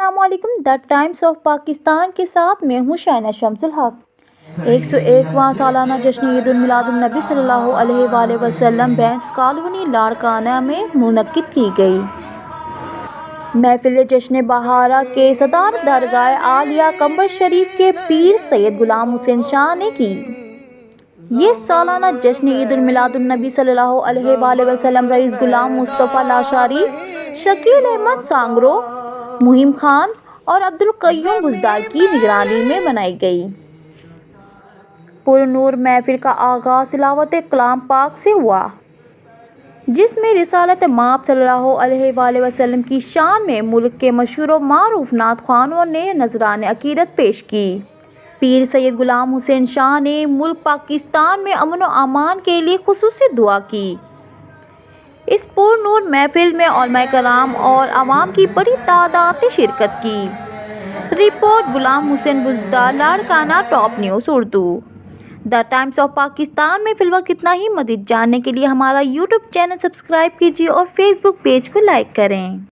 अस्सलाम वालेकुम। The times of Pakistan के साथ मैं हूँ शाइना शम्सुल हक। 101वां सालाना जश्न ईद उल मिलादुन नबी सल्लल्लाहु अलैहि वसल्लम बैंस कॉलोनी लाड़काना में मुनक्किद की गई। महफिल जश्न बहारा के सदारत दरगाह आलिया कंबर शरीफ के पीर सैयद गुलाम हुसैन शाह ने की। ये सालाना जश्न ईद उल मिलादुन नबी सल्लल्लाहु अलैहि वसल्लम रईस गुलाम मुस्तफ़ा लाशारी, शकील अहमद सांगरो, मुहिम खान और अब्दुल कय्यूम बुज़दार की निगरानी में मनाई गई। पुरनूर महफिल का आगाज़ तिलावत कलाम पाक से हुआ, जिसमें रिसालत माब सल्लल्लाहु अलैहि वसल्लम की शान में मुल्क के मशहूर व मारूफ नात ख्वानों ने नजरान अकीदत पेश की। पीर सैयद गुलाम हुसैन शाह ने मुल्क पाकिस्तान में अमन व अमान के लिए खुसूसी दुआ की। इस पुरनूर महफिल में उलमाए कराम और आवाम की बड़ी तादाद ने शिरकत की। Report Ghulam Hussain Buzdar, Larkana, top news Urdu. The times of Pakistan में फिलवक्त इतना ही। मज़ीद जानने के लिए हमारा यूट्यूब चैनल सब्सक्राइब कीजिए और फेसबुक पेज को लाइक करें।